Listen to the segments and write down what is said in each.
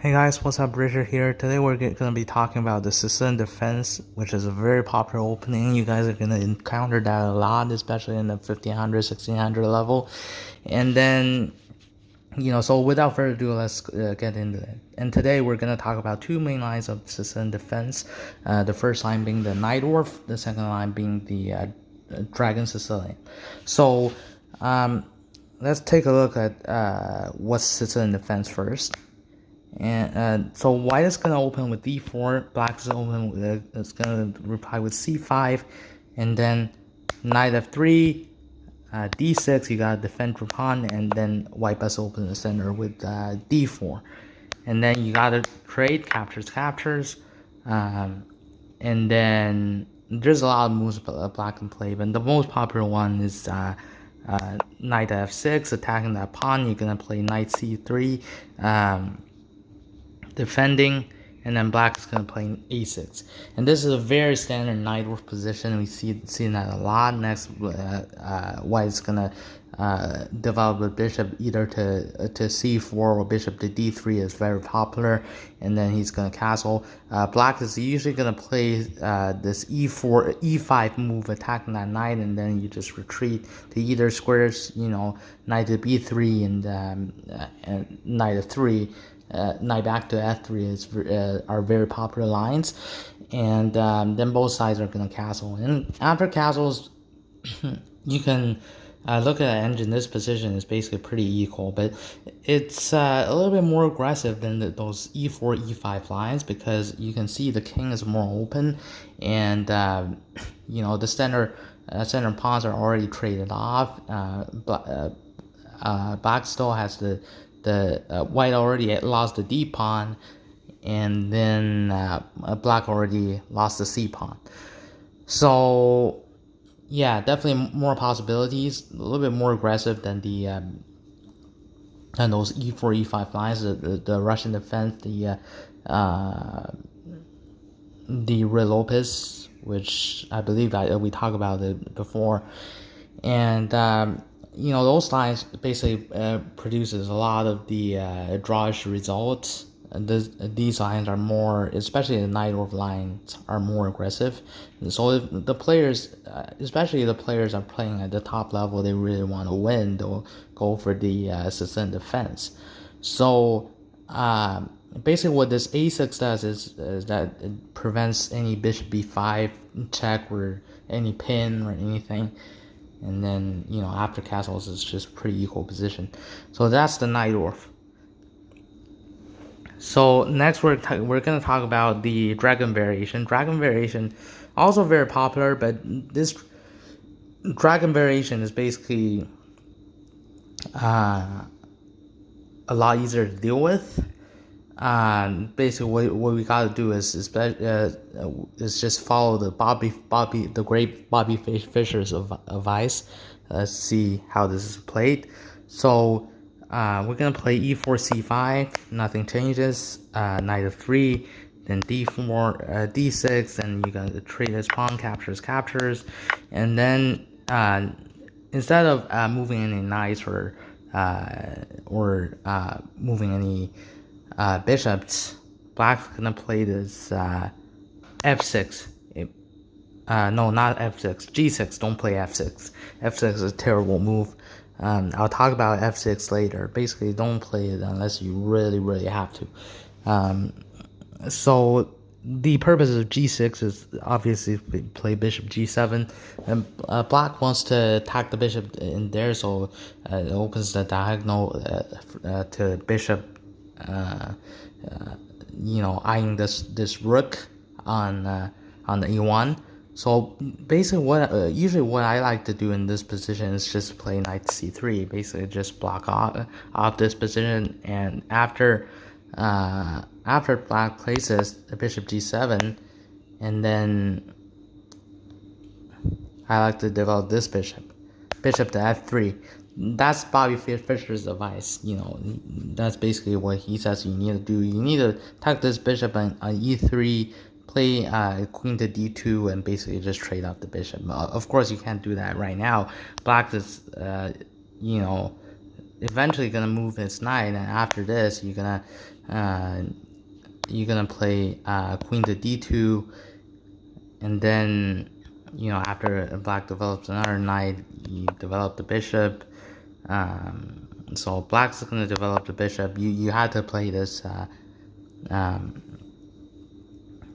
Hey guys, what's up? Richard here. Today we're going to be talking about the Sicilian defense, which is a very popular opening. You guys are going to encounter that a lot, especially in the 1500, 1600 level. And then, so without further ado, let's get into it. And today we're going to talk about two main lines of Sicilian defense. The first line being the Night Dwarf, the second line being the Dragon Sicilian. So, let's take a look at what's Sicilian defense first. And so white is going to open with d4, black is it's going to reply with c5, and then knight f3, d6, you got to defend your pawn, and then white best open the center with d4. And then you got to trade captures, and then there's a lot of moves black can play, but the most popular one is knight f6, attacking that pawn. You're going to play knight c3, defending, and then black is going to play a6. And this is a very standard knight dwarf position. We see that a lot. Next, white is going to develop the bishop either to c4 or bishop to d3 is very popular, and then he's going to castle. Black is usually going to play this e4 e5 move, attacking that knight, and then you just retreat to either squares, knight to b3 and knight to 3. Knight back to f3 are very popular lines, and then both sides are going to castle. And after castles, you can look at an engine. This position is basically pretty equal, but it's a little bit more aggressive than those e4, e5 lines, because you can see the king is more open, and the center pawns are already traded off. Black still has the white already lost the d pawn, and then black already lost the c pawn. So yeah, definitely more possibilities, a little bit more aggressive than the than those e4 e5 lines. The Russian defense, the Red Lopez, which I believe we talked about it before, and those lines basically produces a lot of the drawish results. These lines are more, especially the knight dwarf lines, are more aggressive. And so if the players, especially the players are playing at the top level, they really want to win, they'll go for the Sicilian defense. So basically what this a6 does is that it prevents any bishop b5 check or any pin or anything. And then, after castles, it's just pretty equal position. So that's the knight dwarf. So next we're going to talk about the dragon variation. Dragon variation, also very popular, but this dragon variation is basically a lot easier to deal with. Basically what we got to do is just follow the great Bobby Fischer's advice. Let's see how this is played. So we're gonna play e4 c5, nothing changes. Knight f3, then d4, d6, and you gotta trade this pawn, captures, and then instead of moving any knights or moving any bishops, black's gonna play this f6. No, not f6, g6. Don't play f6. F6 is a terrible move. I'll talk about f6 later. Basically, don't play it unless you really have to. So the purpose of g6 is obviously play bishop g7, and black wants to attack the bishop in there, so it opens the diagonal to bishop. Eyeing this rook on the e1. So basically, what I like to do in this position is just play knight c3. Basically, just block off this position, and after black places the bishop g7, and then I like to develop this bishop to f3. That's Bobby Fischer's advice. That's basically what he says you need to do. You need to attack this bishop on e3, play queen to d2, and basically just trade off the bishop. Of course, you can't do that right now. Black is, eventually gonna move his knight, and after this, you're gonna you're gonna play queen to d2, and then after black develops another knight, you develop the bishop. So black's gonna develop the bishop. You had to play this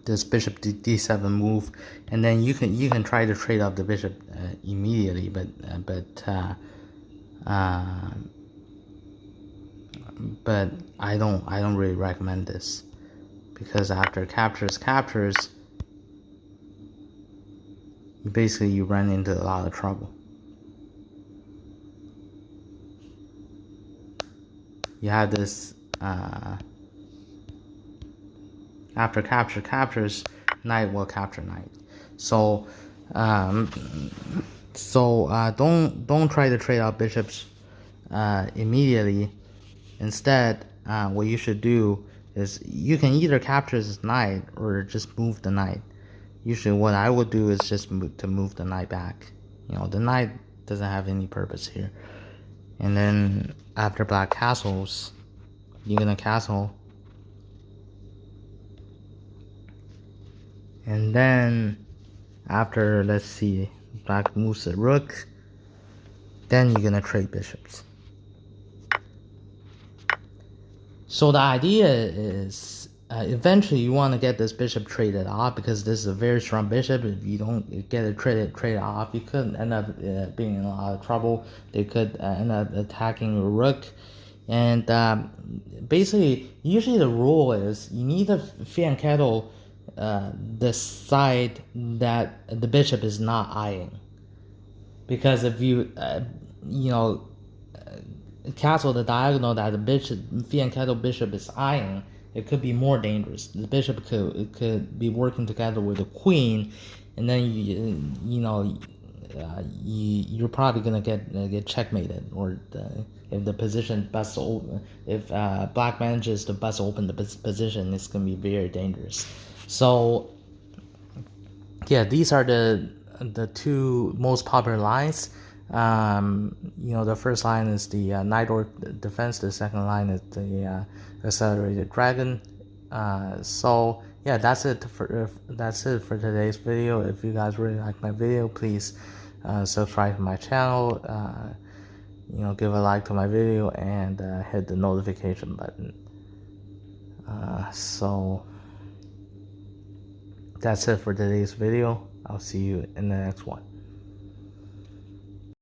this bishop to d7 move, and then you can try to trade off the bishop immediately, but I don't really recommend this, because after captures, you run into a lot of trouble. You have this after captures, knight will capture knight. So don't try to trade out bishops immediately. Instead, what you should do is you can either capture this knight or just move the knight. Usually what I would do is just move the knight back. The knight doesn't have any purpose here. And then after black castles, you're gonna castle. And then after, let's see, black moves the rook, then you're gonna trade bishops. So the idea is eventually you want to get this bishop traded off, because this is a very strong bishop. If you don't get it traded off, you could end up being in a lot of trouble. They could end up attacking your rook. And basically, usually the rule is you need to fianchetto the side that the bishop is not eyeing. Because if you castle the diagonal that the fianchetto bishop is eyeing, it could be more dangerous. The bishop could be working together with the queen, and then you're probably gonna get checkmated, or if the position busts open, if black manages to bust open the position, it's gonna be very dangerous. So yeah, these are the two most popular lines. The first line is the knight or defense. The second line is the accelerated dragon. So yeah, that's it for today's video. If you guys really like my video, please subscribe to my channel. Give a like to my video, and hit the notification button. So that's it for today's video. I'll see you in the next one.